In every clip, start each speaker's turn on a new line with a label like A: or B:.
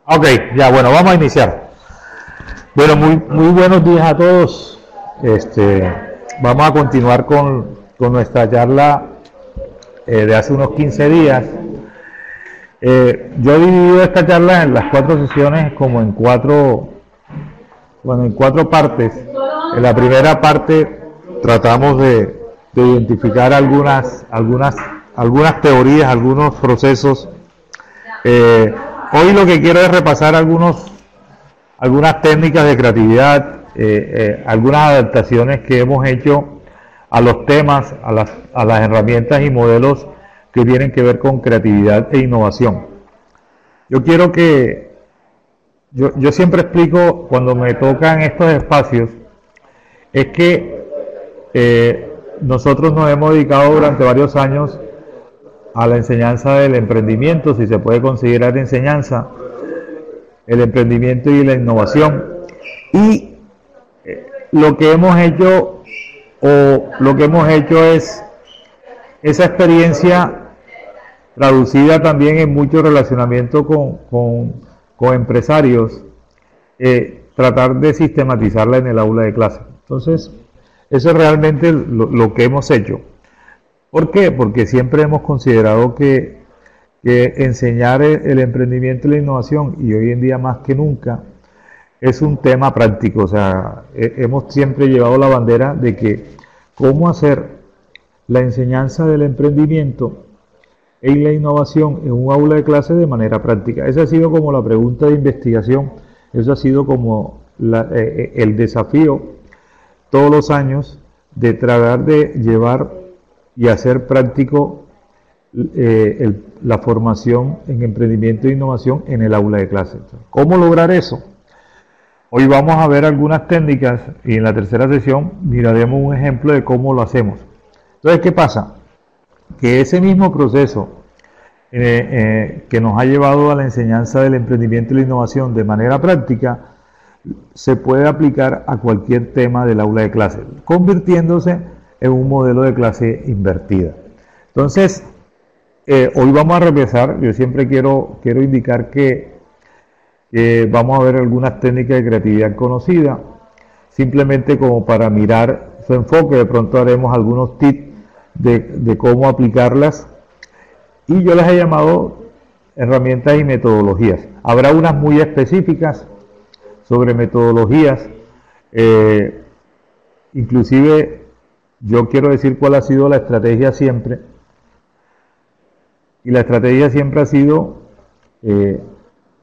A: Ok, ya, bueno, vamos a iniciar. Bueno, muy buenos días a todos. Vamos a continuar con nuestra charla de hace unos 15 días. Yo he dividido esta charla en las 4 sesiones como en cuatro partes. En la primera parte tratamos de identificar algunas teorías, algunos procesos. Hoy lo que quiero es repasar algunas técnicas de creatividad, algunas adaptaciones que hemos hecho a los temas, a las herramientas y modelos que tienen que ver con creatividad e innovación. Yo quiero que, yo siempre explico cuando me tocan estos espacios, es que nosotros nos hemos dedicado durante varios años a la enseñanza del emprendimiento, si se puede considerar enseñanza, el emprendimiento y la innovación. Y lo que hemos hecho es esa experiencia traducida también en mucho relacionamiento con empresarios, tratar de sistematizarla en el aula de clase. Entonces, eso es realmente lo que hemos hecho. ¿Por qué? Porque siempre hemos considerado que enseñar el emprendimiento y la innovación, y hoy en día más que nunca, es un tema práctico. O sea, hemos siempre llevado la bandera de que cómo hacer la enseñanza del emprendimiento y la innovación en un aula de clase de manera práctica. Esa ha sido como la pregunta de investigación, eso ha sido como el desafío todos los años de tratar de llevar y hacer práctico la formación en emprendimiento e innovación en el aula de clase. ¿Cómo lograr eso? Hoy vamos a ver algunas técnicas y en la tercera sesión miraremos un ejemplo de cómo lo hacemos. Entonces, ¿qué pasa? Que ese mismo proceso que nos ha llevado a la enseñanza del emprendimiento y la innovación de manera práctica se puede aplicar a cualquier tema del aula de clase, convirtiéndose en un modelo de clase invertida. Entonces, hoy vamos a repasar. Yo siempre quiero indicar que vamos a ver algunas técnicas de creatividad conocidas, simplemente como para mirar su enfoque. De pronto haremos algunos tips de cómo aplicarlas, y yo las he llamado herramientas y metodologías. Habrá unas muy específicas sobre metodologías, inclusive yo quiero decir cuál ha sido la estrategia siempre. Y la estrategia siempre ha sido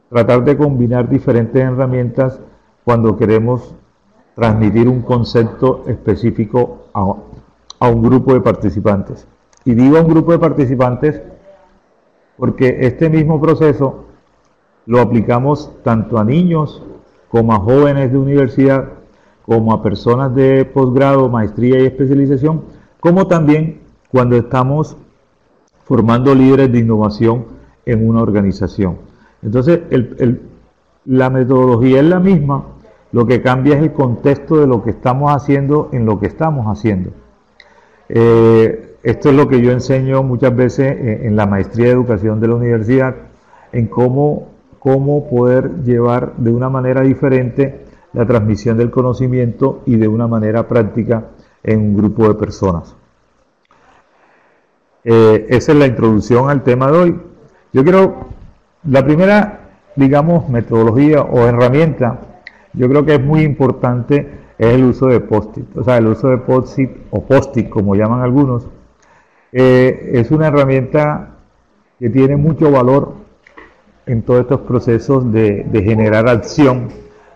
A: tratar de combinar diferentes herramientas cuando queremos transmitir un concepto específico a un grupo de participantes. Y digo a un grupo de participantes porque este mismo proceso lo aplicamos tanto a niños como a jóvenes de universidad, como a personas de posgrado, maestría y especialización, como también cuando estamos formando líderes de innovación en una organización. Entonces, la metodología es la misma, lo que cambia es el contexto de lo que estamos haciendo en lo que estamos haciendo. Esto es lo que yo enseño muchas veces en la maestría de educación de la universidad, en cómo poder llevar de una manera diferente la transmisión del conocimiento y de una manera práctica en un grupo de personas. Esa es la introducción al tema de hoy. Yo quiero, la primera, digamos, metodología o herramienta, yo creo que es muy importante, es el uso de post-it. O sea, el uso de post-it o post-it, como llaman algunos, es una herramienta que tiene mucho valor en todos estos procesos de generar acción,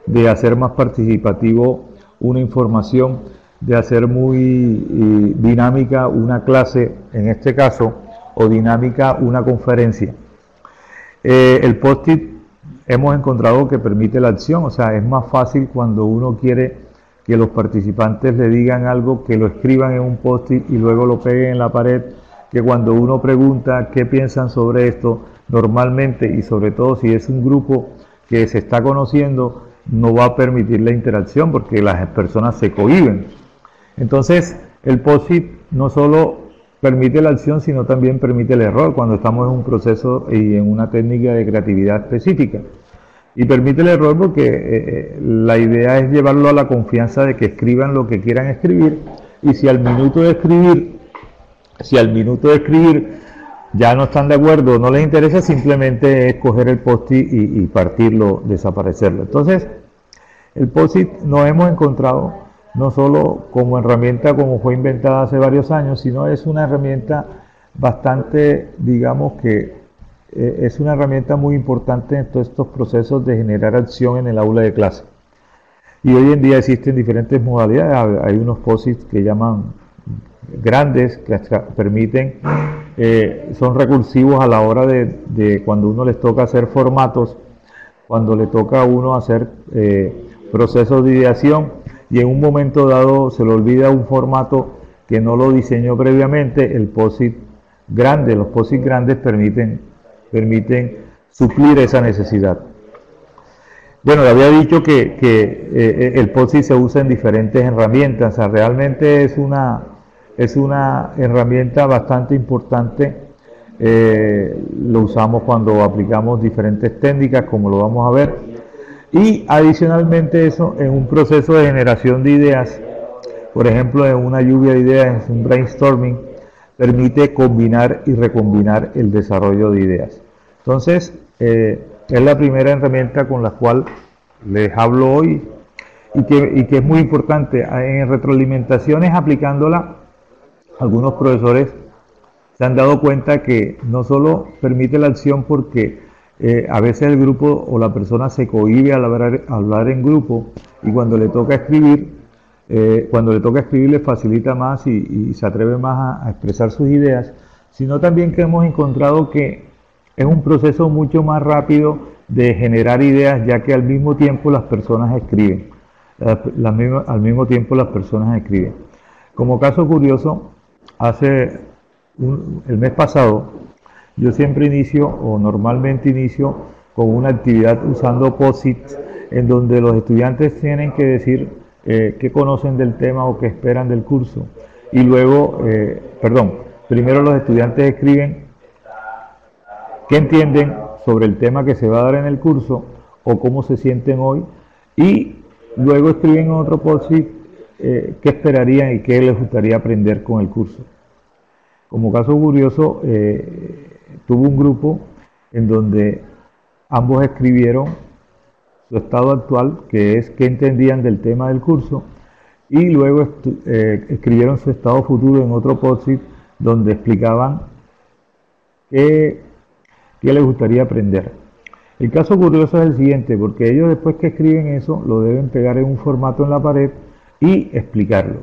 A: de hacer más participativo una información, de hacer muy dinámica una clase, en este caso, o dinámica una conferencia. El post-it hemos encontrado que permite la acción, o sea, es más fácil cuando uno quiere que los participantes le digan algo, que lo escriban en un post-it y luego lo peguen en la pared, que cuando uno pregunta qué piensan sobre esto, normalmente, y sobre todo si es un grupo que se está conociendo, no va a permitir la interacción porque las personas se cohíben. Entonces, el post-it no solo permite la acción, sino también permite el error cuando estamos en un proceso y en una técnica de creatividad específica. Y permite el error porque la idea es llevarlo a la confianza de que escriban lo que quieran escribir, y si al minuto de escribir, ya no están de acuerdo, no les interesa, simplemente es coger el post-it y partirlo, desaparecerlo. Entonces, el post-it nos hemos encontrado no solo como herramienta como fue inventada hace varios años, sino es una herramienta bastante, digamos que es una herramienta muy importante en todos estos procesos de generar acción en el aula de clase. Y hoy en día existen diferentes modalidades. Hay unos post-its que llaman grandes, que permiten, son recursivos a la hora de cuando uno les toca hacer formatos, cuando le toca a uno hacer procesos de ideación y en un momento dado se le olvida un formato que no lo diseñó previamente. El post-it grande, los post-it grandes permiten suplir esa necesidad. Bueno, le había dicho que el post-it se usa en diferentes herramientas. O sea, realmente es una herramienta bastante importante. Lo usamos cuando aplicamos diferentes técnicas, como lo vamos a ver. Y adicionalmente eso, en un proceso de generación de ideas, por ejemplo, en una lluvia de ideas, en un brainstorming, permite combinar y recombinar el desarrollo de ideas. Entonces, es la primera herramienta con la cual les hablo hoy y que es muy importante. En retroalimentaciones aplicándola, algunos profesores se han dado cuenta que no solo permite la acción porque a veces el grupo o la persona se cohíbe al hablar en grupo, y cuando le toca escribir, le facilita más y se atreve más a expresar sus ideas, sino también que hemos encontrado que es un proceso mucho más rápido de generar ideas, ya que al mismo tiempo las personas escriben. Al mismo tiempo las personas escriben. Como caso curioso, el mes pasado, yo siempre inicio, o normalmente inicio, con una actividad usando post-its, en donde los estudiantes tienen que decir qué conocen del tema o qué esperan del curso. Y luego, primero los estudiantes escriben qué entienden sobre el tema que se va a dar en el curso o cómo se sienten hoy, y luego escriben en otro post-it qué esperarían y qué les gustaría aprender con el curso. Como caso curioso, tuve un grupo en donde ambos escribieron su estado actual, que es qué entendían del tema del curso, y luego escribieron su estado futuro en otro post-it donde explicaban qué les gustaría aprender. El caso curioso es el siguiente, porque ellos después que escriben eso, lo deben pegar en un formato en la pared y explicarlo.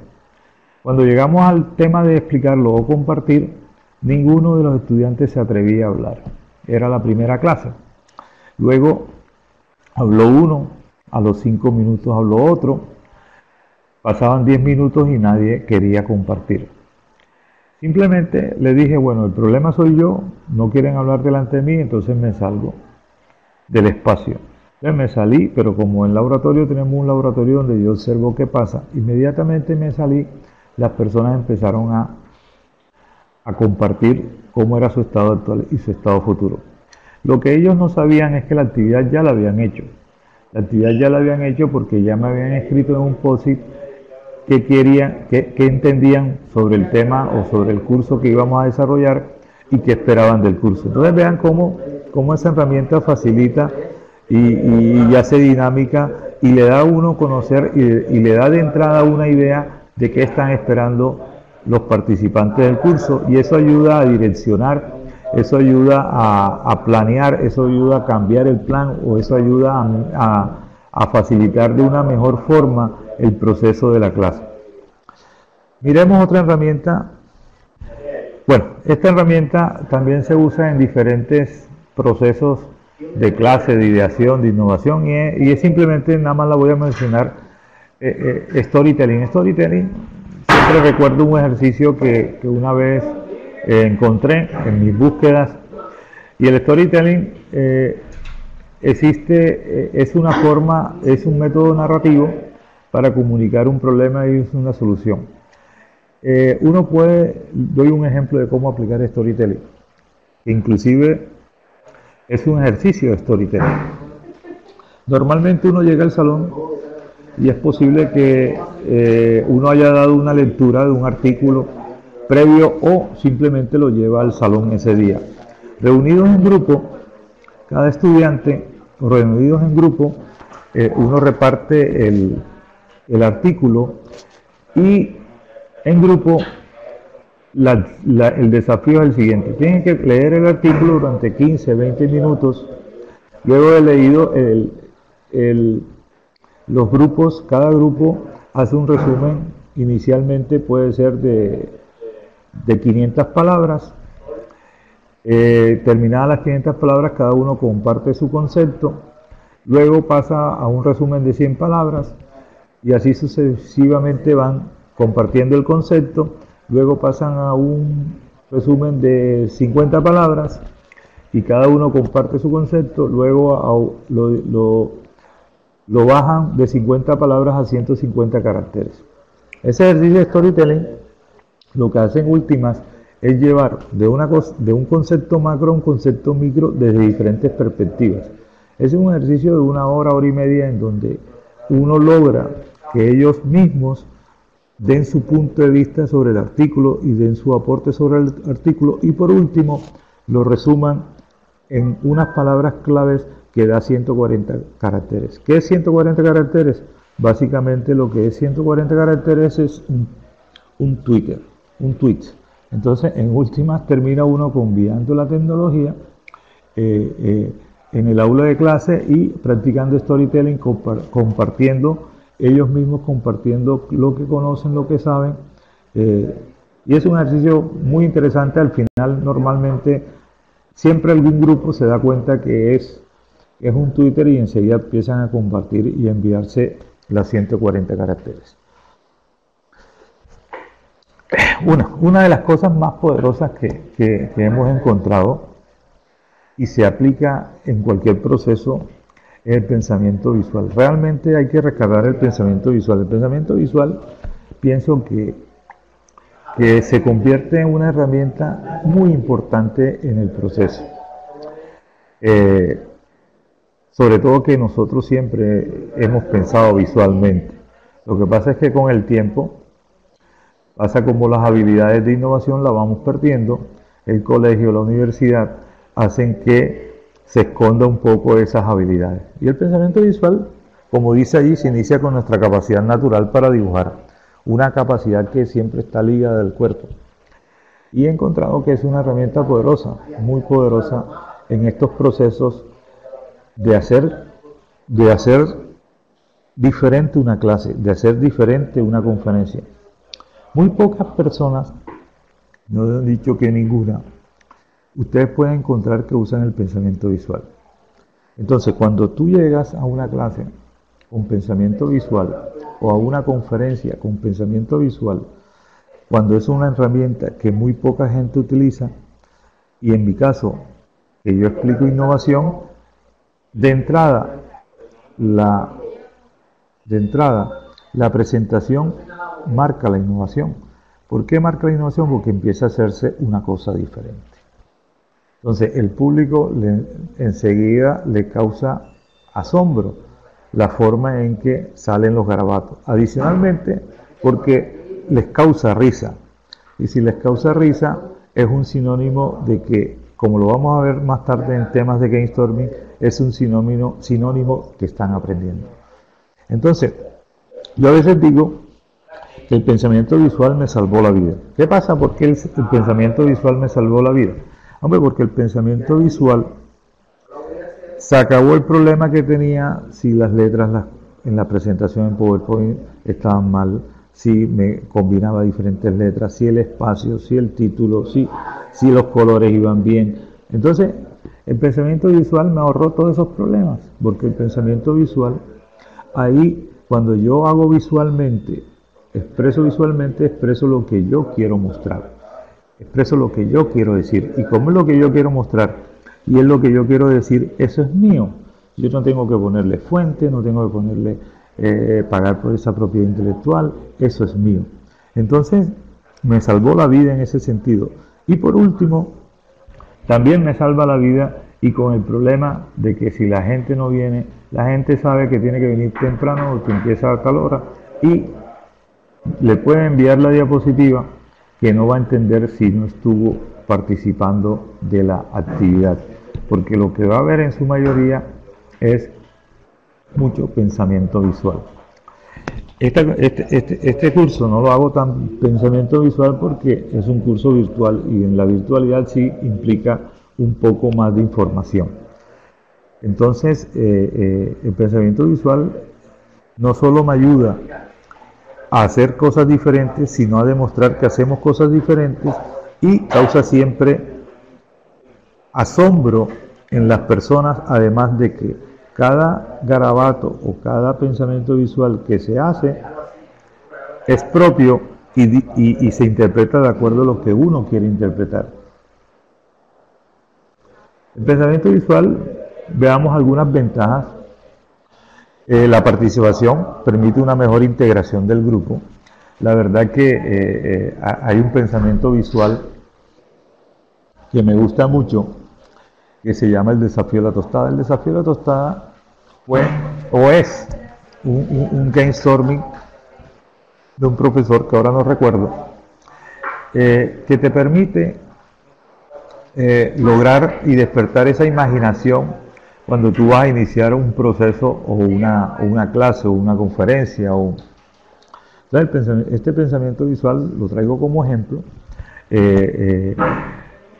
A: Cuando llegamos al tema de explicarlo o compartir, ninguno de los estudiantes se atrevía a hablar. Era la primera clase. Luego habló uno, a los 5 minutos habló otro, pasaban 10 minutos y nadie quería compartir. Simplemente le dije, bueno, el problema soy yo, no quieren hablar delante de mí, entonces me salgo del espacio. Entonces me salí, pero como en laboratorio tenemos un laboratorio donde yo observo qué pasa, inmediatamente me salí, las personas empezaron a compartir cómo era su estado actual y su estado futuro. Lo que ellos no sabían es que la actividad ya la habían hecho. La actividad ya la habían hecho porque ya me habían escrito en un post-it qué entendían sobre el tema o sobre el curso que íbamos a desarrollar y qué esperaban del curso. Entonces vean cómo esa herramienta facilita y hace dinámica y le da a uno conocer y le da de entrada una idea de qué están esperando los participantes del curso, y eso ayuda a direccionar, eso ayuda a planear, eso ayuda a cambiar el plan, o eso ayuda a facilitar de una mejor forma el proceso de la clase. Miremos otra herramienta. Bueno, esta herramienta también se usa en diferentes procesos de clase, de ideación, de innovación, y es simplemente, nada más la voy a mencionar, storytelling. Storytelling, siempre recuerdo un ejercicio que una vez encontré en mis búsquedas, y el storytelling es una forma, es un método narrativo para comunicar un problema y una solución. Doy un ejemplo de cómo aplicar storytelling, que inclusive es un ejercicio de storytelling. Normalmente uno llega al salón y es posible que uno haya dado una lectura de un artículo previo o simplemente lo lleva al salón ese día. Reunidos en grupo, cada estudiante, reunidos en grupo, uno reparte el artículo y en grupo el desafío es el siguiente. Tienen que leer el artículo durante 15, 20 minutos. Luego de leído, los grupos, cada grupo hace un resumen. Inicialmente puede ser de 500 palabras. Terminadas las 500 palabras, cada uno comparte su concepto. Luego pasa a un resumen de 100 palabras y así sucesivamente van compartiendo el concepto. Luego pasan a un resumen de 50 palabras y cada uno comparte su concepto. Luego lo bajan de 50 palabras a 150 caracteres. Ese ejercicio de storytelling lo que hace en últimas es llevar de un concepto macro a un concepto micro desde diferentes perspectivas. Es un ejercicio de 1 hora, hora y media, en donde uno logra que ellos mismos den su punto de vista sobre el artículo y den su aporte sobre el artículo y por último lo resuman en unas palabras claves que da 140 caracteres. ¿Qué es 140 caracteres? Básicamente lo que es 140 caracteres es un tweet. Entonces, en últimas, termina uno convidando la tecnología en el aula de clase y practicando storytelling, compartiendo, ellos mismos compartiendo lo que conocen, lo que saben. Y es un ejercicio muy interesante. Al final, normalmente, siempre algún grupo se da cuenta que es un Twitter y enseguida empiezan a compartir y a enviarse las 140 caracteres. Una de las cosas más poderosas que hemos encontrado y se aplica en cualquier proceso es el pensamiento visual. Realmente hay que rescatar el pensamiento visual. El pensamiento visual pienso que se convierte en una herramienta muy importante en el proceso. Sobre todo que nosotros siempre hemos pensado visualmente. Lo que pasa es que con el tiempo pasa como las habilidades de innovación las vamos perdiendo. El colegio, la universidad hacen que se esconda un poco esas habilidades. Y el pensamiento visual, como dice allí, se inicia con nuestra capacidad natural para dibujar, una capacidad que siempre está ligada al cuerpo. Y he encontrado que es una herramienta poderosa, muy poderosa en estos procesos de hacer diferente una clase, de hacer diferente una conferencia. Muy pocas personas, no han dicho que ninguna, ustedes pueden encontrar que usan el pensamiento visual. Entonces, cuando tú llegas a una clase con pensamiento visual o a una conferencia con pensamiento visual, cuando es una herramienta que muy poca gente utiliza, y en mi caso, que yo explico innovación, de entrada, la presentación marca la innovación. ¿Por qué marca la innovación? Porque empieza a hacerse una cosa diferente. Entonces, el público enseguida le causa asombro la forma en que salen los garabatos. Adicionalmente, porque les causa risa. Y si les causa risa, es un sinónimo de que, como lo vamos a ver más tarde en temas de brainstorming, es un sinónimo que están aprendiendo. Entonces, yo a veces digo que el pensamiento visual me salvó la vida. ¿Qué pasa? ¿Por qué el pensamiento visual me salvó la vida? Hombre, porque el pensamiento visual se acabó el problema que tenía si las letras en la presentación en PowerPoint estaban mal, si me combinaba diferentes letras, si el espacio, si el título, si los colores iban bien. Entonces, el pensamiento visual me ahorró todos esos problemas, porque el pensamiento visual, ahí cuando yo hago visualmente, expreso lo que yo quiero mostrar, expreso lo que yo quiero decir, y como es lo que yo quiero mostrar y es lo que yo quiero decir, eso es mío. Yo no tengo que ponerle fuente, no tengo que ponerle pagar por esa propiedad intelectual, eso es mío. Entonces, me salvó la vida en ese sentido. Y por último, también me salva la vida y con el problema de que si la gente no viene, la gente sabe que tiene que venir temprano o que empieza a tal hora y le puede enviar la diapositiva que no va a entender si no estuvo participando de la actividad, porque lo que va a haber en su mayoría es mucho pensamiento visual. Este curso no lo hago tan pensamiento visual porque es un curso virtual y en la virtualidad sí implica un poco más de información. Entonces, el pensamiento visual no solo me ayuda a hacer cosas diferentes, sino a demostrar que hacemos cosas diferentes y causa siempre asombro en las personas, además de que cada garabato o cada pensamiento visual que se hace es propio y se interpreta de acuerdo a lo que uno quiere interpretar. El pensamiento visual, veamos algunas ventajas. La participación permite una mejor integración del grupo. La verdad que hay un pensamiento visual que me gusta mucho, que se llama el desafío de la tostada. El desafío de la tostada fue o es un brainstorming de un profesor que ahora no recuerdo, que te permite lograr y despertar esa imaginación cuando tú vas a iniciar un proceso o una clase o una conferencia. Este pensamiento visual lo traigo como ejemplo,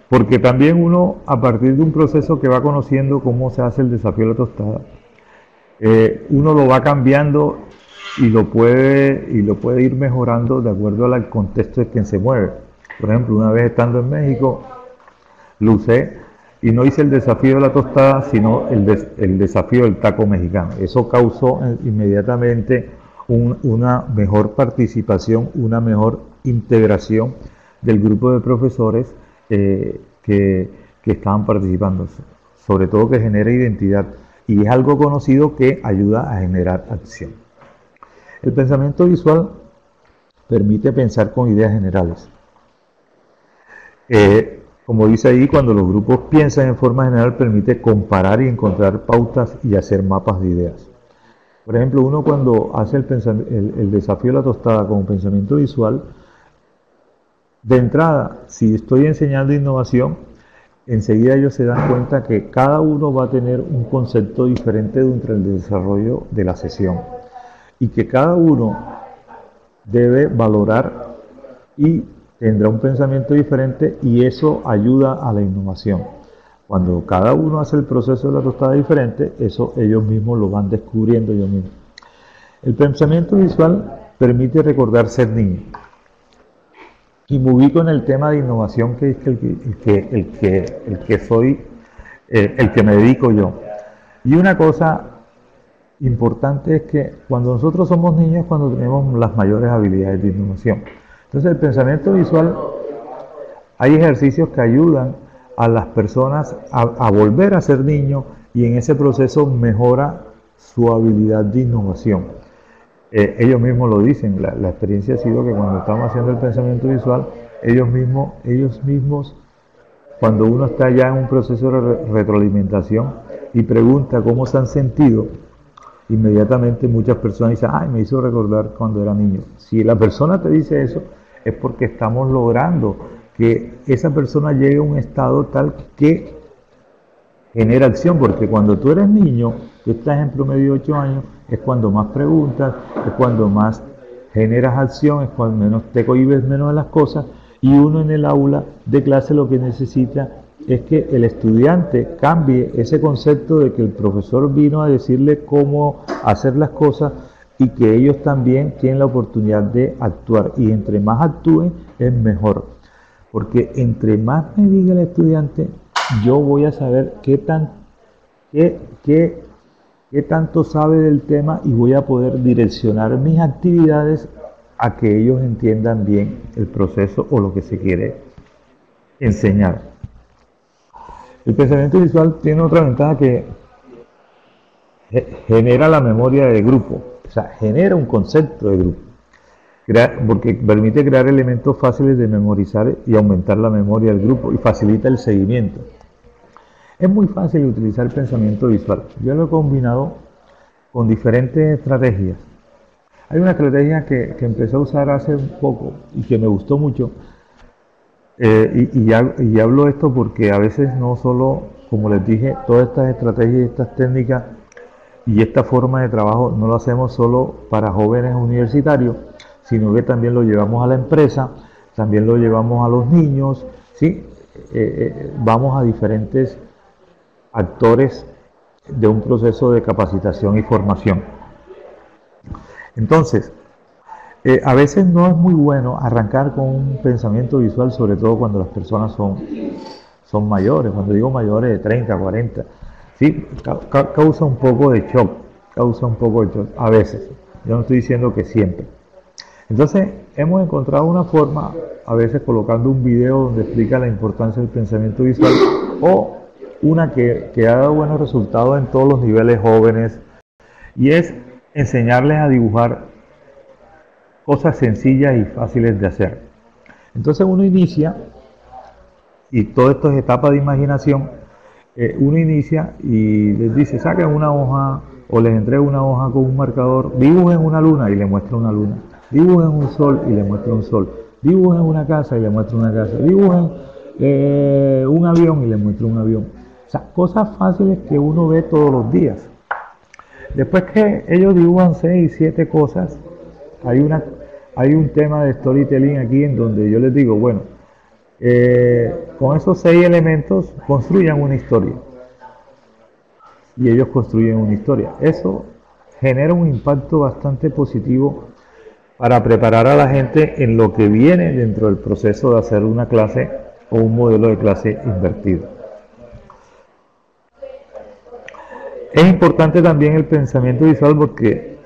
A: porque también uno, a partir de un proceso que va conociendo cómo se hace el desafío de la tostada, uno lo va cambiando y lo puede ir mejorando de acuerdo al contexto en que se mueve. Por ejemplo, una vez estando en México, lo usé y no hice el desafío de la tostada, sino el desafío del taco mexicano. Eso causó inmediatamente una mejor participación, una mejor integración del grupo de profesores que estaban participando, sobre todo que genera identidad, y es algo conocido que ayuda a generar acción. El pensamiento visual permite pensar con ideas generales. Como dice ahí, cuando los grupos piensan en forma general, permite comparar y encontrar pautas y hacer mapas de ideas. Por ejemplo, uno cuando hace el desafío de la tostada como pensamiento visual, de entrada, si estoy enseñando innovación, enseguida ellos se dan cuenta que cada uno va a tener un concepto diferente durante el desarrollo de la sesión y que cada uno debe valorar y tendrá un pensamiento diferente, y eso ayuda a la innovación. Cuando cada uno hace el proceso de la tostada diferente, eso ellos mismos lo van descubriendo ellos mismos. El pensamiento visual permite recordar ser niño. Y me ubico en el tema de innovación, que es el que me dedico yo. Y una cosa importante es que cuando nosotros somos niños, cuando tenemos las mayores habilidades de innovación. Entonces, el pensamiento visual, hay ejercicios que ayudan a las personas a volver a ser niños, y en ese proceso mejora su habilidad de innovación. Ellos mismos lo dicen, la experiencia ha sido que cuando estamos haciendo el pensamiento visual, ellos mismos, cuando uno está ya en un proceso de retroalimentación y pregunta cómo se han sentido, inmediatamente muchas personas dicen, ay, me hizo recordar cuando era niño. Si la persona te dice eso, es porque estamos logrando que esa persona llegue a un estado tal que genera acción, porque cuando tú eres niño, tú estás en promedio de 8 años, es cuando más preguntas, es cuando más generas acción, es cuando menos te cohibes menos de las cosas, y uno en el aula de clase lo que necesita es que el estudiante cambie ese concepto de que el profesor vino a decirle cómo hacer las cosas, y que ellos también tienen la oportunidad de actuar, y entre más actúen es mejor, porque entre más me diga el estudiante, yo voy a saber qué tanto sabe del tema, y voy a poder direccionar mis actividades a que ellos entiendan bien el proceso o lo que se quiere enseñar. El pensamiento visual tiene otra ventaja, que genera la memoria de grupo, o sea, genera un concepto de grupo, porque permite crear elementos fáciles de memorizar y aumentar la memoria del grupo, y facilita el seguimiento. Es muy fácil utilizar el pensamiento visual. Yo lo he combinado con diferentes estrategias. Hay una estrategia que empecé a usar hace un poco y que me gustó mucho. Y hablo esto porque a veces no solo, como les dije, todas estas estrategias y estas técnicas y esta forma de trabajo no lo hacemos solo para jóvenes universitarios, sino que también lo llevamos a la empresa, también lo llevamos a los niños, ¿sí? Vamos a diferentes actores de un proceso de capacitación y formación. Entonces, a veces no es muy bueno arrancar con un pensamiento visual, sobre todo cuando las personas son mayores. Cuando digo mayores de 30, 40, sí, causa un poco de shock, a veces. Yo no estoy diciendo que siempre. Entonces, hemos encontrado una forma, a veces colocando un video donde explica la importancia del pensamiento visual, o una que ha dado buenos resultados en todos los niveles jóvenes, y es enseñarles a dibujar cosas sencillas y fáciles de hacer. Entonces uno inicia, y todo esto es etapa de imaginación, uno inicia y les dice, saquen una hoja o les entrego una hoja con un marcador, dibujen una luna y le muestro una luna, dibujen un sol y le muestro un sol, dibujen una casa y le muestro una casa, dibujen un avión y le muestro un avión. O sea, cosas fáciles que uno ve todos los días. Después que ellos dibujan 6, 7 cosas, hay un tema de storytelling aquí en donde yo les digo, bueno, con esos 6 elementos construyan una historia. Y ellos construyen una historia. Eso genera un impacto bastante positivo para preparar a la gente en lo que viene dentro del proceso de hacer una clase o un modelo de clase invertido. Es importante también el pensamiento visual porque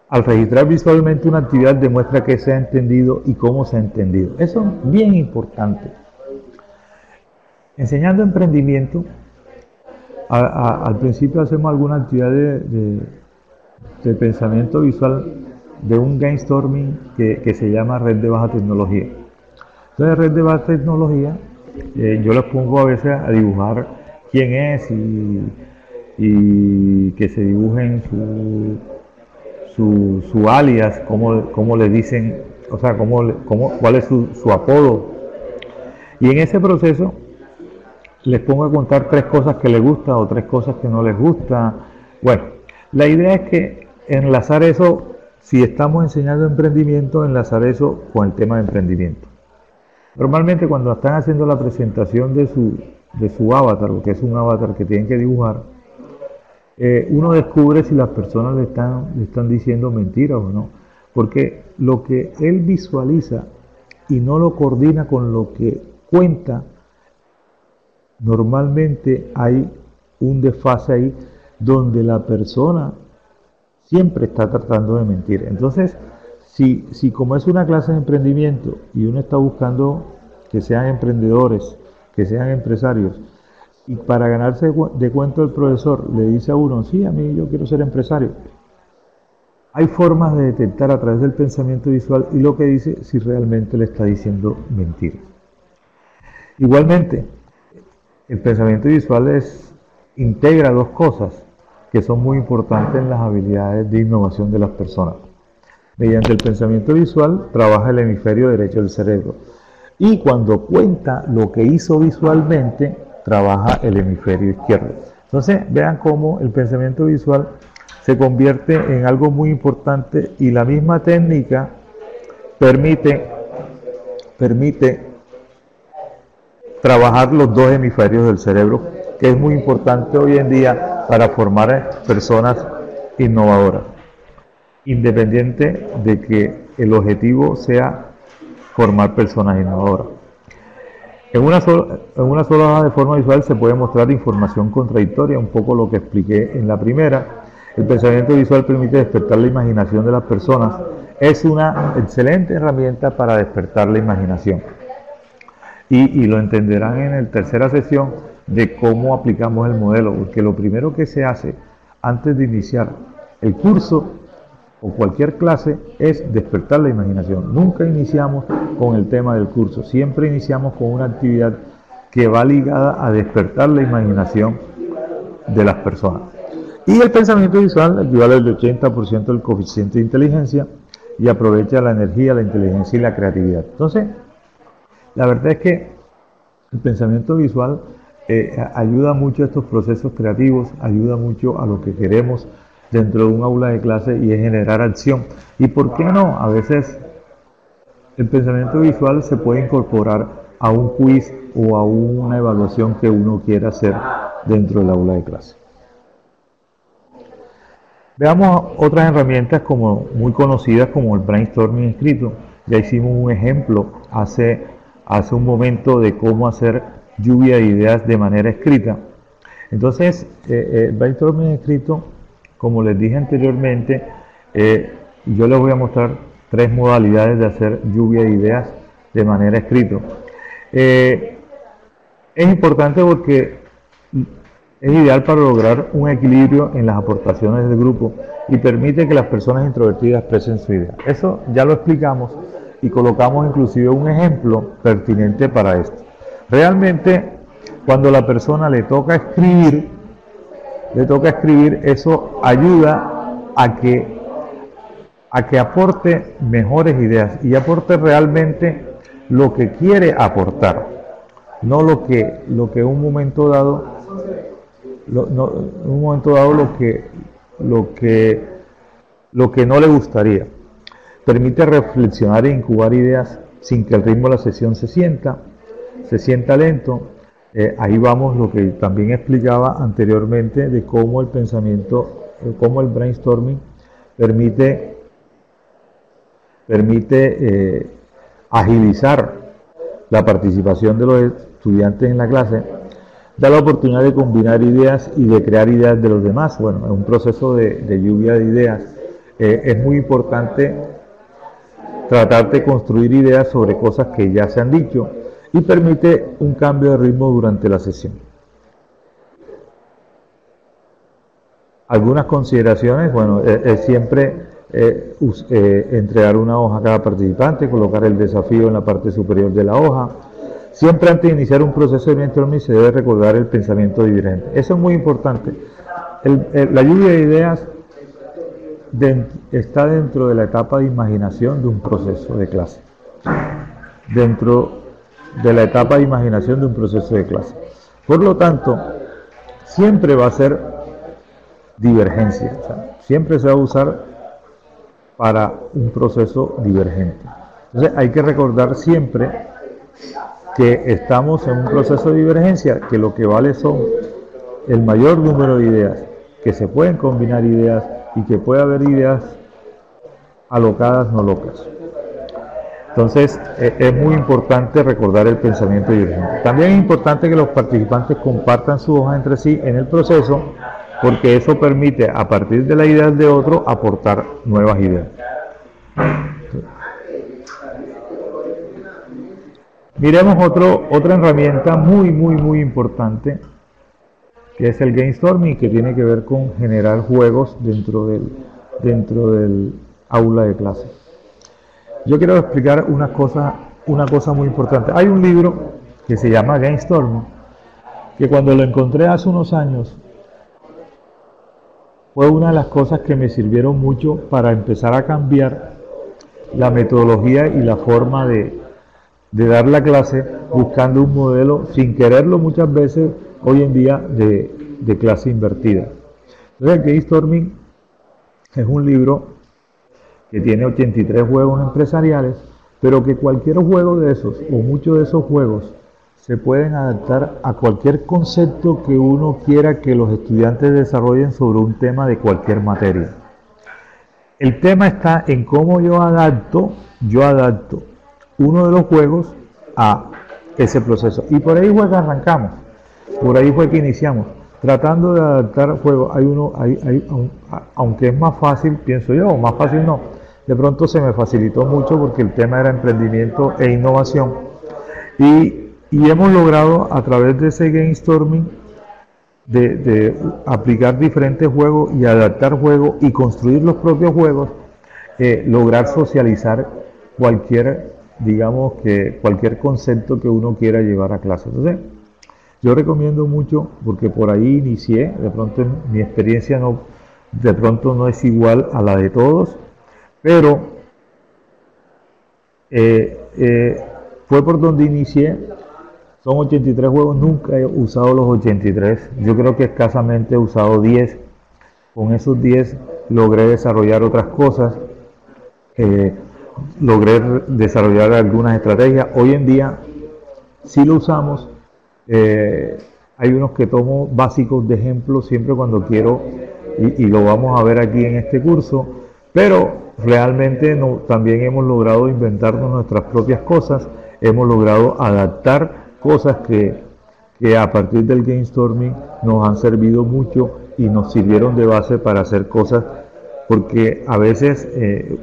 A: al registrar visualmente una actividad demuestra que se ha entendido y cómo se ha entendido. Eso es bien importante. Enseñando emprendimiento, al principio hacemos alguna actividad de pensamiento visual de un brainstorming que se llama Red de Baja Tecnología. Entonces, Red de Baja Tecnología, yo les pongo a veces a dibujar quién es y que se dibujen su alias, cómo le dicen, o sea, cuál es su apodo. Y en ese proceso les pongo a contar 3 cosas que les gusta o 3 cosas que no les gusta. Bueno, la idea es que enlazar eso, si estamos enseñando emprendimiento, enlazar eso con el tema de emprendimiento. Normalmente cuando están haciendo la presentación de su avatar, porque es un avatar que tienen que dibujar, uno descubre si las personas le están diciendo mentiras o no, porque lo que él visualiza y no lo coordina con lo que cuenta, normalmente hay un desfase ahí donde la persona siempre está tratando de mentir. Entonces, si como es una clase de emprendimiento y uno está buscando que sean emprendedores, que sean empresarios, y para ganarse de cuento el profesor le dice a uno, sí, a mí yo quiero ser empresario. Hay formas de detectar a través del pensamiento visual y lo que dice si realmente le está diciendo mentiras. Igualmente, el pensamiento visual integra 2 cosas que son muy importantes en las habilidades de innovación de las personas. Mediante el pensamiento visual trabaja el hemisferio derecho del cerebro y cuando cuenta lo que hizo visualmente, trabaja el hemisferio izquierdo. Entonces, vean cómo el pensamiento visual se convierte en algo muy importante y la misma técnica permite trabajar los 2 hemisferios del cerebro, que es muy importante hoy en día para formar personas innovadoras, independiente de que el objetivo sea formar personas innovadoras. En una sola hoja de forma visual se puede mostrar información contradictoria, un poco lo que expliqué en la primera. El pensamiento visual permite despertar la imaginación de las personas. Es una excelente herramienta para despertar la imaginación. Y lo entenderán en la tercera sesión de cómo aplicamos el modelo, porque lo primero que se hace antes de iniciar el curso o cualquier clase es despertar la imaginación. Nunca iniciamos con el tema del curso, siempre iniciamos con una actividad que va ligada a despertar la imaginación de las personas. Y el pensamiento visual equivale al 80% del coeficiente de inteligencia y aprovecha la energía, la inteligencia y la creatividad. Entonces, la verdad es que el pensamiento visual ayuda mucho a estos procesos creativos, ayuda mucho a lo que queremos dentro de un aula de clase y es generar acción. ¿Y por qué no? A veces el pensamiento visual se puede incorporar a un quiz o a una evaluación que uno quiera hacer dentro del aula de clase. Veamos otras herramientas como muy conocidas como el brainstorming escrito. Ya hicimos un ejemplo hace un momento de cómo hacer lluvia de ideas de manera escrita. Entonces, el brainstorming escrito, como les dije anteriormente, yo les voy a mostrar 3 modalidades de hacer lluvia de ideas de manera escrita. Es importante porque es ideal para lograr un equilibrio en las aportaciones del grupo y permite que las personas introvertidas expresen su idea. Eso ya lo explicamos y colocamos inclusive un ejemplo pertinente para esto. Realmente, cuando la persona le toca escribir, eso ayuda a que aporte mejores ideas y aporte realmente lo que quiere aportar, no lo que en un momento dado lo que no le gustaría. Permite reflexionar e incubar ideas sin que el ritmo de la sesión se sienta lento. Ahí vamos lo que también explicaba anteriormente de cómo el pensamiento, cómo el brainstorming permite agilizar la participación de los estudiantes en la clase, da la oportunidad de combinar ideas y de crear ideas de los demás. Bueno, es un proceso de lluvia de ideas. Es muy importante tratar de construir ideas sobre cosas que ya se han dicho y permite un cambio de ritmo durante la sesión. Algunas consideraciones, bueno, es siempre entregar una hoja a cada participante, colocar el desafío en la parte superior de la hoja. Siempre antes de iniciar un proceso de brainstorming se debe recordar el pensamiento divergente. Eso es muy importante. La lluvia de ideas está dentro de la etapa de imaginación de un proceso de clase. Dentro de la etapa de imaginación de un proceso de clase. Por lo tanto, siempre va a ser divergencia. O sea, siempre se va a usar para un proceso divergente. Entonces hay que recordar siempre que estamos en un proceso de divergencia, que lo que vale son el mayor número de ideas, que se pueden combinar ideas y que puede haber ideas alocadas, no locas. Entonces es muy importante recordar el pensamiento divergente. También es importante que los participantes compartan su hoja entre sí en el proceso, porque eso permite a partir de las ideas de otro aportar nuevas ideas. Miremos otra herramienta muy importante, que es el brainstorming, que tiene que ver con generar juegos dentro del aula de clase. Yo quiero explicar una cosa muy importante. Hay un libro que se llama Brainstorming, que cuando lo encontré hace unos años, fue una de las cosas que me sirvieron mucho para empezar a cambiar la metodología y la forma de dar la clase, buscando un modelo, sin quererlo muchas veces, hoy en día, de clase invertida. Entonces, el brainstorming es un libro que tiene 83 juegos empresariales, pero que cualquier juego de esos, o muchos de esos juegos, se pueden adaptar a cualquier concepto que uno quiera que los estudiantes desarrollen sobre un tema de cualquier materia. El tema está en cómo yo adapto uno de los juegos a ese proceso. Y por ahí fue que arrancamos, por ahí fue que iniciamos, tratando de adaptar juegos. Aunque es más fácil, pienso yo, o más fácil no, de pronto se me facilitó mucho porque el tema era emprendimiento e innovación. Y hemos logrado a través de ese brainstorming de aplicar diferentes juegos y adaptar juegos y construir los propios juegos, lograr socializar cualquier concepto que uno quiera llevar a clase. Entonces, Yo recomiendo mucho porque por ahí inicié, de pronto mi experiencia no, de pronto no es igual a la de todos, pero fue por donde inicié. Son 83 juegos, nunca he usado los 83. Yo creo que escasamente he usado 10. Con esos 10 logré desarrollar otras cosas, logré desarrollar algunas estrategias. Hoy en día sí lo usamos. Hay unos que tomo básicos de ejemplo siempre cuando quiero, y lo vamos a ver aquí en este curso, pero realmente también hemos logrado inventarnos nuestras propias cosas, hemos logrado adaptar cosas que a partir del Gamestorming nos han servido mucho y nos sirvieron de base para hacer cosas, porque a veces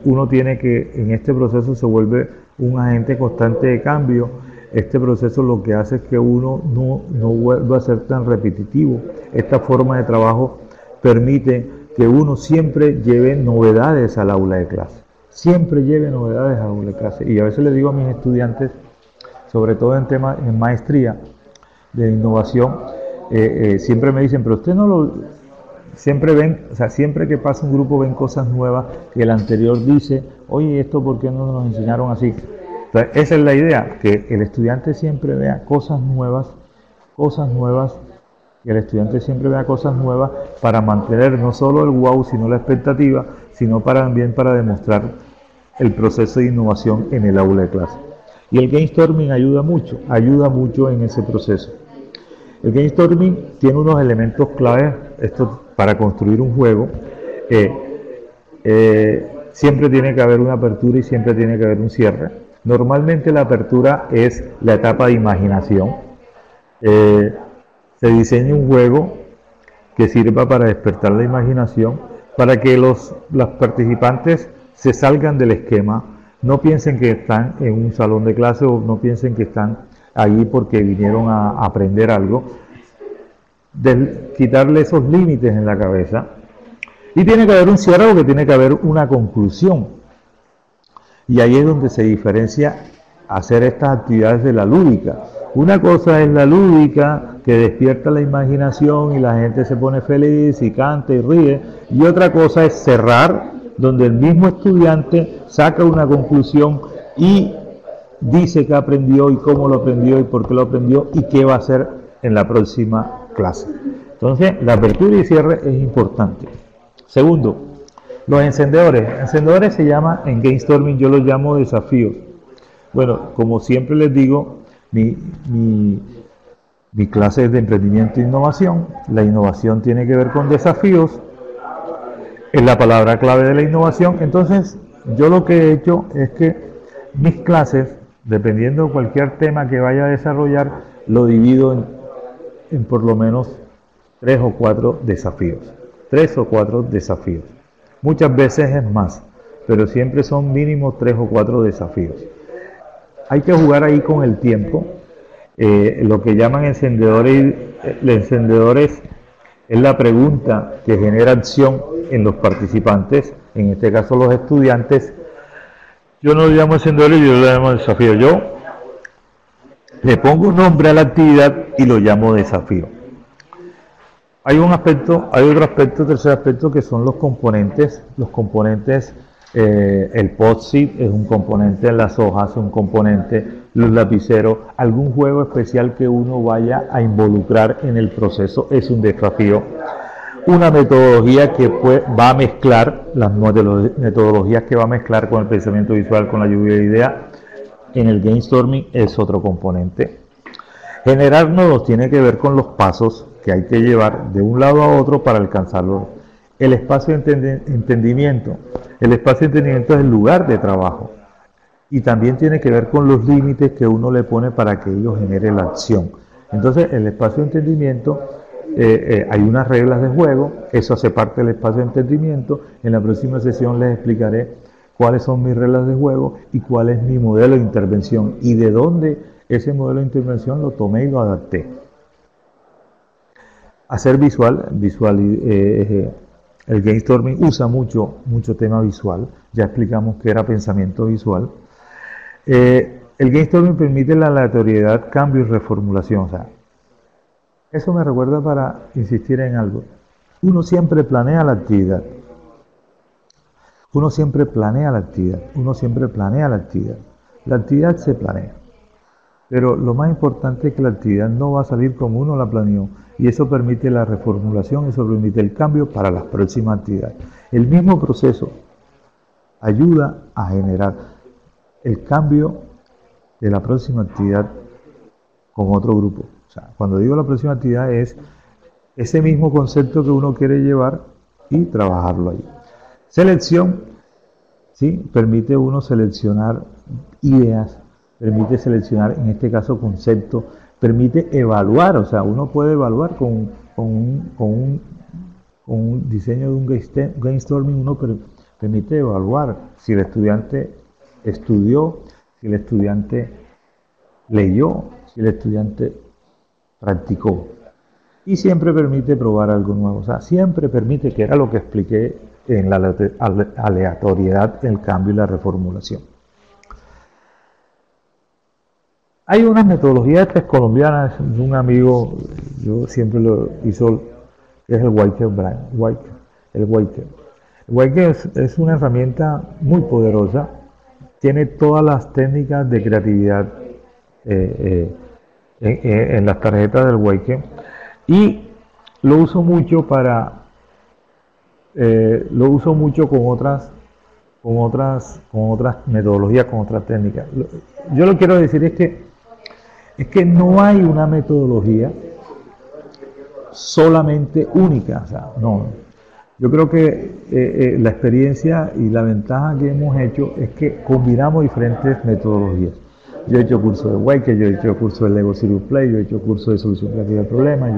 A: uno tiene que, en este proceso se vuelve un agente constante de cambio. Este proceso lo que hace es que uno no vuelva a ser tan repetitivo. Esta forma de trabajo permite que uno siempre lleve novedades al aula de clase. Siempre lleve novedades al aula de clase. Y a veces le digo a mis estudiantes, sobre todo en maestría de innovación, siempre me dicen, pero usted no lo... Siempre ven, o sea, siempre que pasa un grupo ven cosas nuevas que el anterior dice, oye, ¿esto por qué no nos enseñaron así? Entonces, esa es la idea, que el estudiante siempre vea cosas nuevas, que el estudiante siempre vea cosas nuevas para mantener no solo el wow, sino la expectativa, sino también para demostrar el proceso de innovación en el aula de clase. Y el Gamestorming ayuda mucho en ese proceso. El Gamestorming tiene unos elementos claves para construir un juego. Siempre tiene que haber una apertura y siempre tiene que haber un cierre. Normalmente la apertura es la etapa de imaginación. Se diseña un juego que sirva para despertar la imaginación, para que los participantes se salgan del esquema, no piensen que están en un salón de clase o no piensen que están allí porque vinieron a aprender algo, quitarle esos límites en la cabeza. Y tiene que haber un cierre porque tiene que haber una conclusión. Y ahí es donde se diferencia hacer estas actividades de la lúdica. Una cosa es la lúdica, que despierta la imaginación y la gente se pone feliz y canta y ríe. Y otra cosa es cerrar, donde el mismo estudiante saca una conclusión y dice qué aprendió y cómo lo aprendió y por qué lo aprendió y qué va a hacer en la próxima clase. Entonces, la apertura y cierre es importante. Segundo, los encendedores. Encendedores se llama, en Gamestorming yo los llamo desafíos. Bueno, como siempre les digo, mi clase es de emprendimiento e innovación. La innovación tiene que ver con desafíos. Es la palabra clave de la innovación. Entonces, yo lo que he hecho es que mis clases, dependiendo de cualquier tema que vaya a desarrollar, lo divido en por lo menos 3 o 4 desafíos. 3 o 4 desafíos. Muchas veces es más, pero siempre son mínimo 3 o 4 desafíos. Hay que jugar ahí con el tiempo. Lo que llaman encendedores es la pregunta que genera acción en los participantes, en este caso los estudiantes. Yo no lo llamo encendedores, yo lo llamo desafío. Yo le pongo un nombre a la actividad y lo llamo desafío. Hay otro aspecto, tercer aspecto, que son los componentes. Los componentes, el post-it es un componente, las hojas es un componente, los lapiceros, algún juego especial que uno vaya a involucrar en el proceso es un desafío. Una metodología que va a mezclar, las metodologías que va a mezclar con el pensamiento visual, con la lluvia de ideas, en el Gamestorming es otro componente. Generar nodos tiene que ver con los pasos que hay que llevar de un lado a otro para alcanzarlo. El espacio de entendimiento. El espacio de entendimiento es el lugar de trabajo. Y también tiene que ver con los límites que uno le pone para que ello genere la acción. Entonces, el espacio de entendimiento, hay unas reglas de juego, eso hace parte del espacio de entendimiento. En la próxima sesión les explicaré cuáles son mis reglas de juego y cuál es mi modelo de intervención y de dónde ese modelo de intervención lo tomé y lo adapté. Hacer el Gamestorming usa mucho tema visual. Ya explicamos que era pensamiento visual. El Gamestorming permite la aleatoriedad, cambio y reformulación. O sea, Eso me recuerda para insistir en algo. Uno siempre planea la actividad. Uno siempre planea la actividad. Uno siempre planea la actividad. La actividad se planea. Pero lo más importante es que la actividad no va a salir como uno la planeó. Y eso permite la reformulación, eso permite el cambio para las próximas actividades. El mismo proceso ayuda a generar el cambio de la próxima actividad con otro grupo. O sea, cuando digo la próxima actividad es ese mismo concepto que uno quiere llevar y trabajarlo ahí. Selección, ¿sí? Permite uno seleccionar ideas, permite seleccionar, en este caso, conceptos, permite evaluar, o sea, uno puede evaluar con un diseño de un brainstorming, uno permite evaluar si el estudiante estudió, si el estudiante leyó, si el estudiante practicó. Y siempre permite probar algo nuevo, o sea, siempre permite, que era lo que expliqué en la aleatoriedad, el cambio y la reformulación. Hay unas metodologías colombianas, un amigo, yo siempre lo hizo, que es el Weicker. El Weicker es una herramienta muy poderosa, tiene todas las técnicas de creatividad en las tarjetas del Weicker, y lo uso mucho con otras metodologías, con otras técnicas. Yo lo que quiero decir es que no hay una metodología solamente única, o sea, no. Yo creo que la experiencia y la ventaja que hemos hecho es que combinamos diferentes metodologías. Yo he hecho curso de Weicker, yo he hecho curso de Lego Serious Play, yo he hecho curso de solución creativa de problemas,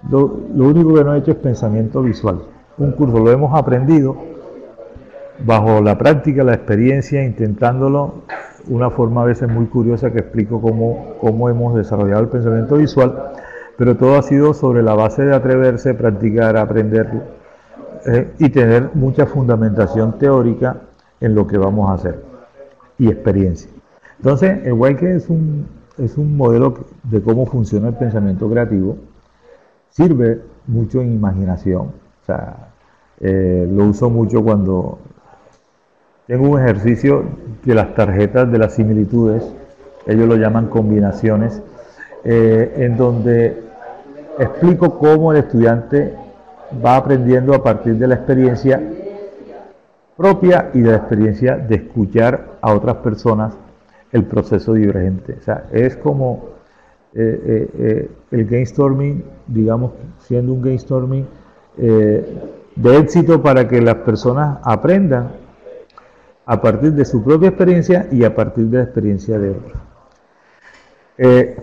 A: lo único que no he hecho es pensamiento visual. Un curso lo hemos aprendido bajo la práctica, la experiencia, intentándolo, una forma a veces muy curiosa que explico cómo hemos desarrollado el pensamiento visual, pero todo ha sido sobre la base de atreverse, practicar, aprenderlo y tener mucha fundamentación teórica en lo que vamos a hacer y experiencia. Entonces, el Weicker es un modelo de cómo funciona el pensamiento creativo. Sirve mucho en imaginación, o sea, lo uso mucho cuando tengo un ejercicio de las tarjetas de las similitudes, ellos lo llaman combinaciones, en donde explico cómo el estudiante va aprendiendo a partir de la experiencia propia y de la experiencia de escuchar a otras personas el proceso divergente. O sea, es como el brainstorming, digamos, siendo un brainstorming de éxito para que las personas aprendan a partir de su propia experiencia y a partir de la experiencia de otros. El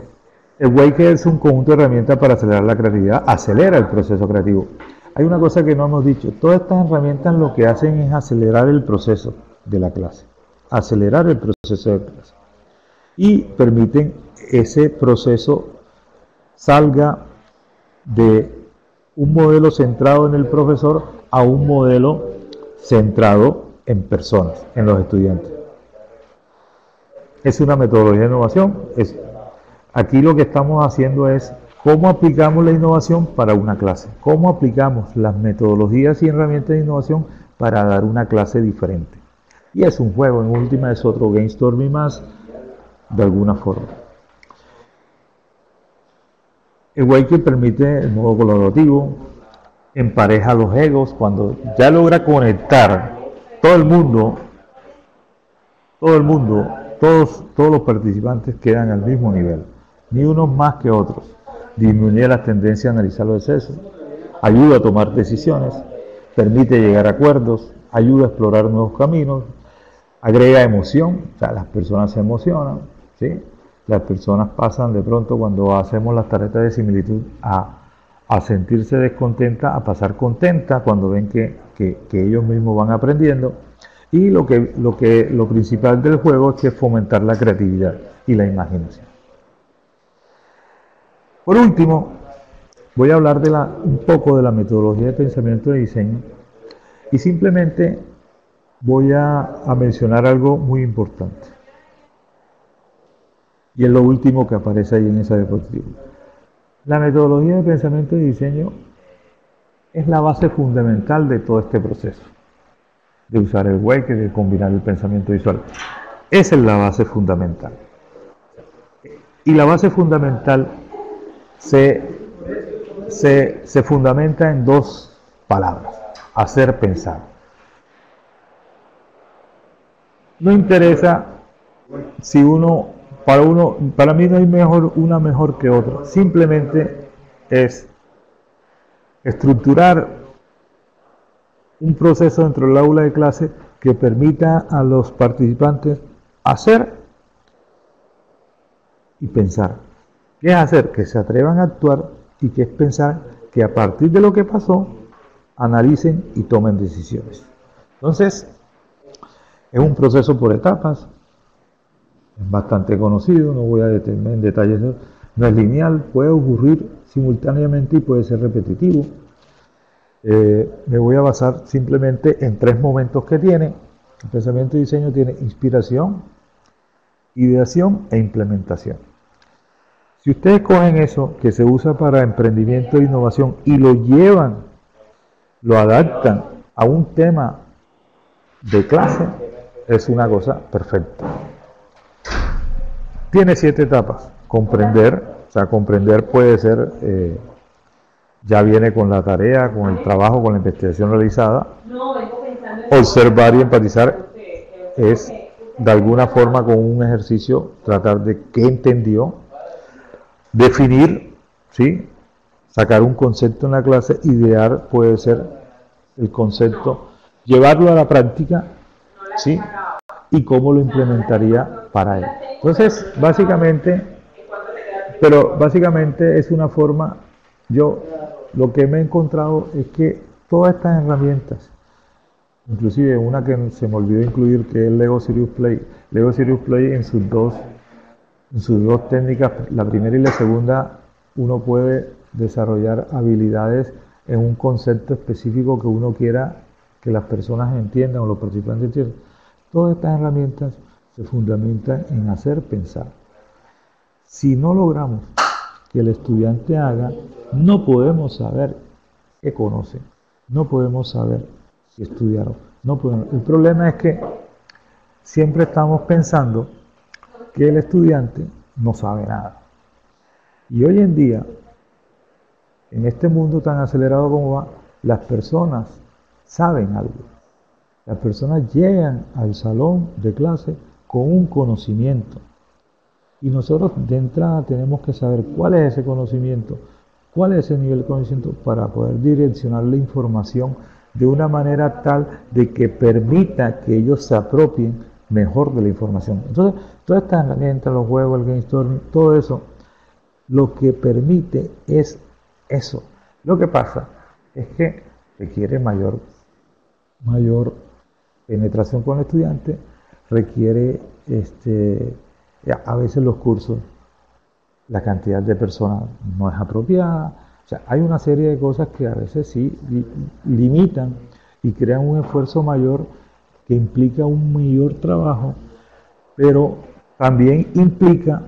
A: Weicker es un conjunto de herramientas para acelerar la creatividad, acelera el proceso creativo. Hay una cosa que no hemos dicho, todas estas herramientas lo que hacen es acelerar el proceso de la clase, acelerar el proceso de clase, y permiten ese proceso salga de un modelo centrado en el profesor a un modelo centrado en personas, en los estudiantes. Es una metodología de innovación. Aquí lo que estamos haciendo es cómo aplicamos la innovación para una clase, cómo aplicamos las metodologías y herramientas de innovación para dar una clase diferente. Y es un juego, en última es otro brainstorming más, de alguna forma. El Weicker permite el modo colaborativo, empareja los egos, cuando ya logra conectar todos los participantes quedan al mismo nivel, ni unos más que otros. Disminuye las tendencias a analizar los excesos, ayuda a tomar decisiones, permite llegar a acuerdos, ayuda a explorar nuevos caminos, agrega emoción, o sea, las personas se emocionan, ¿sí? Las personas pasan de pronto, cuando hacemos las tarjetas de similitud, a sentirse descontenta, a pasar contenta cuando ven que ellos mismos van aprendiendo. Y lo principal del juego es que fomentar la creatividad y la imaginación. Por último, voy a hablar un poco de la metodología de pensamiento de diseño, y simplemente voy a mencionar algo muy importante. Y es lo último que aparece ahí en esa diapositiva. La metodología de pensamiento y diseño es la base fundamental de todo este proceso, de usar el wake, de combinar el pensamiento visual. Esa es la base fundamental. Y la base fundamental se fundamenta en dos palabras: hacer pensar. No interesa si para mí no hay una mejor que otra. Simplemente es estructurar un proceso dentro del aula de clase que permita a los participantes hacer y pensar. ¿Qué es hacer? Que se atrevan a actuar, y que es pensar, que a partir de lo que pasó analicen y tomen decisiones. Entonces, es un proceso por etapas, es bastante conocido, no voy a detenerme en detalles, no es lineal, puede ocurrir simultáneamente y puede ser repetitivo. Me voy a basar simplemente en tres momentos que tiene. El pensamiento y diseño tiene inspiración, ideación e implementación. Si ustedes cogen eso que se usa para emprendimiento e innovación y lo llevan, lo adaptan a un tema de clase, es una cosa perfecta. Tiene 7 etapas. Comprender, o sea, comprender puede ser, ya viene con la tarea, con el trabajo, con la investigación realizada. Observar y empatizar es, de alguna forma, con un ejercicio, tratar de qué entendió. Definir, ¿sí? Sacar un concepto en la clase. Idear puede ser el concepto, llevarlo a la práctica, ¿sí? Y cómo lo implementaría para él. Entonces, básicamente es una forma, lo que me he encontrado es que todas estas herramientas, inclusive una que se me olvidó incluir, que es Lego Serious Play en sus dos técnicas, la primera y la segunda, uno puede desarrollar habilidades en un concepto específico que uno quiera que las personas entiendan o los participantes entiendan. Todas estas herramientas se fundamentan en hacer pensar. Si no logramos que el estudiante haga, no podemos saber qué conoce, no podemos saber si estudiaron. El problema es que siempre estamos pensando que el estudiante no sabe nada. Y hoy en día, en este mundo tan acelerado como va, las personas saben algo. Las personas llegan al salón de clase con un conocimiento. Y nosotros de entrada tenemos que saber cuál es ese conocimiento, cuál es ese nivel de conocimiento, para poder direccionar la información de una manera tal de que permita que ellos se apropien mejor de la información. Entonces, todas estas herramientas, los juegos, el brainstorming, todo eso, lo que permite es eso. Lo que pasa es que requiere mayor penetración con el estudiante, requiere a veces los cursos, la cantidad de personas no es apropiada. O sea, hay una serie de cosas que a veces sí limitan y crean un esfuerzo mayor que implica un mayor trabajo, pero también implica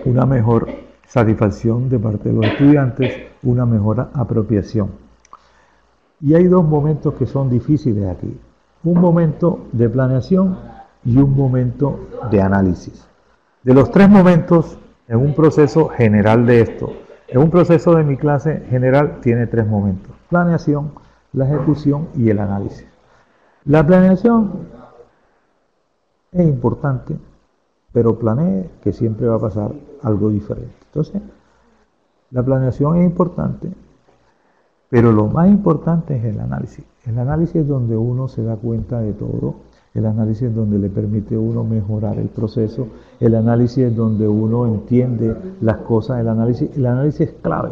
A: una mejor satisfacción de parte de los estudiantes, una mejor apropiación. Y hay dos momentos que son difíciles aquí: un momento de planeación y un momento de análisis. De los tres momentos, en un proceso general de esto, en un proceso de mi clase general, tiene tres momentos: planeación, la ejecución y el análisis. La planeación es importante, pero planee que siempre va a pasar algo diferente. Entonces, la planeación es importante, pero lo más importante es el análisis. El análisis es donde uno se da cuenta de todo. El análisis es donde le permite a uno mejorar el proceso. El análisis es donde uno entiende las cosas. El análisis es clave.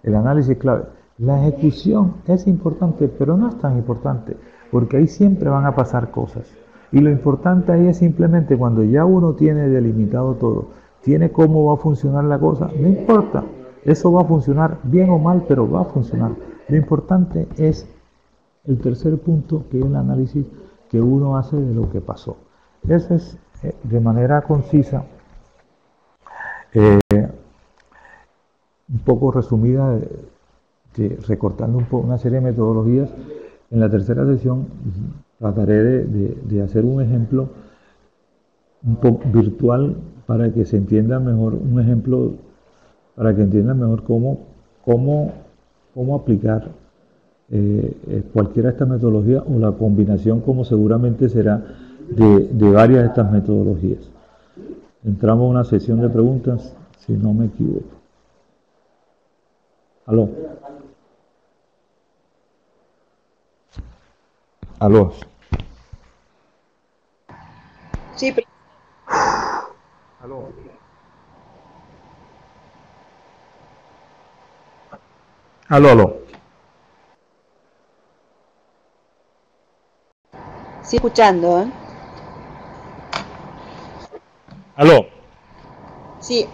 A: El análisis es clave. La ejecución es importante, pero no es tan importante, porque ahí siempre van a pasar cosas. Y lo importante ahí es simplemente cuando ya uno tiene delimitado todo, tiene cómo va a funcionar la cosa, no importa. Eso va a funcionar bien o mal, pero va a funcionar. Lo importante es el tercer punto, que es el análisis que uno hace de lo que pasó. Eso es, de manera concisa, un poco resumida, recortando una serie de metodologías. En la tercera sesión trataré de hacer un ejemplo un poco virtual para que se entienda mejor, un ejemplo para que entiendan mejor cómo aplicar cualquiera de estas metodologías o la combinación, como seguramente será, de varias de estas metodologías. Entramos a una sesión de preguntas, si no me equivoco. ¿Aló? ¿Aló?
B: Sí, pero...
A: ¿Aló? ¿Aló?
B: Sí, escuchando, ¿eh?
A: ¿Aló?
B: Sí,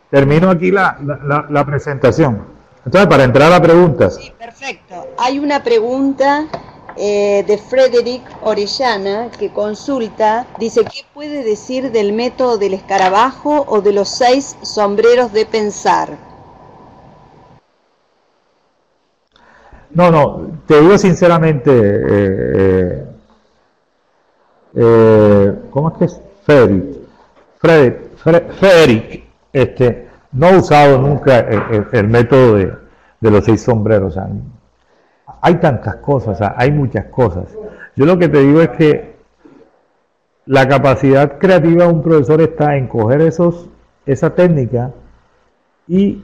A: Termino aquí la presentación. Entonces, para entrar a preguntas.
B: Sí, perfecto. Hay una pregunta de Frederick Orellana que consulta, dice, ¿qué puede decir del método del escarabajo o de los 6 sombreros de pensar?
A: No, te digo sinceramente, ¿cómo es que es? Frederick, no he usado nunca el método de los 6 sombreros. O sea, hay tantas cosas, o sea, hay muchas cosas. Yo lo que te digo es que la capacidad creativa de un profesor está en coger esa técnica y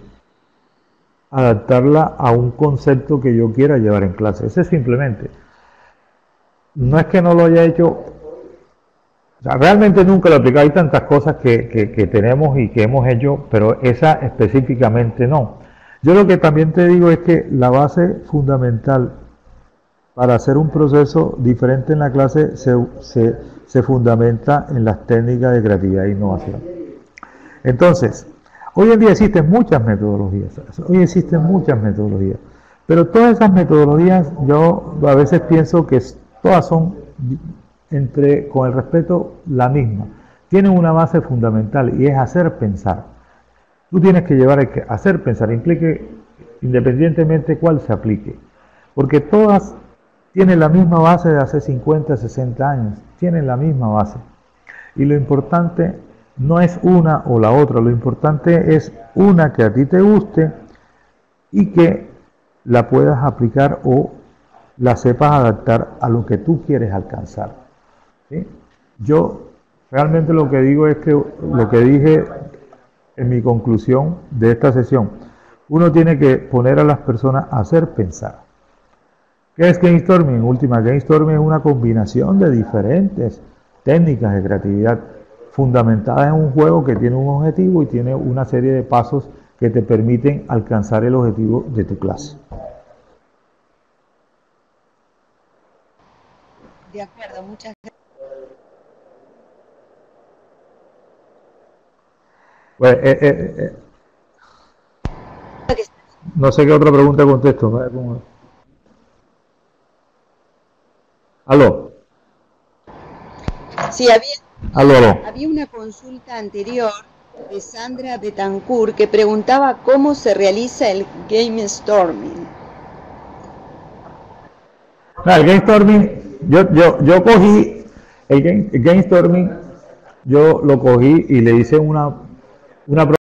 A: adaptarla a un concepto que yo quiera llevar en clase. Ese es simplemente. No es que no lo haya hecho, o sea, realmente nunca lo he aplicado. Hay tantas cosas que tenemos y que hemos hecho, pero esa específicamente no. Yo lo que también te digo es que la base fundamental para hacer un proceso diferente en la clase se fundamenta en las técnicas de creatividad e innovación. Entonces, hoy en día existen muchas metodologías, pero todas esas metodologías yo a veces pienso que todas son, con el respeto, la misma. Tienen una base fundamental y es hacer pensar. Tú tienes que llevar a hacer pensar, implique independientemente cuál se aplique, porque todas tienen la misma base de hace 50, 60 años, tienen la misma base. Y lo importante no es una o la otra, lo importante es una que a ti te guste y que la puedas aplicar o la sepas adaptar a lo que tú quieres alcanzar. ¿Sí? Yo realmente lo que digo es que lo que dije en mi conclusión de esta sesión, uno tiene que poner a las personas a hacer pensar. ¿Qué es brainstorming? En última, brainstorming es una combinación de diferentes técnicas de creatividad fundamentadas en un juego que tiene un objetivo y tiene una serie de pasos que te permiten alcanzar el objetivo de tu clase.
B: De acuerdo, muchas gracias.
A: Pues, no sé qué otra pregunta contesto. ¿Aló?
B: Sí,
A: aló.
B: Había una consulta anterior de Sandra Betancourt que preguntaba cómo se realiza el brainstorming.
A: El brainstorming, yo cogí el brainstorming, yo lo cogí y le hice una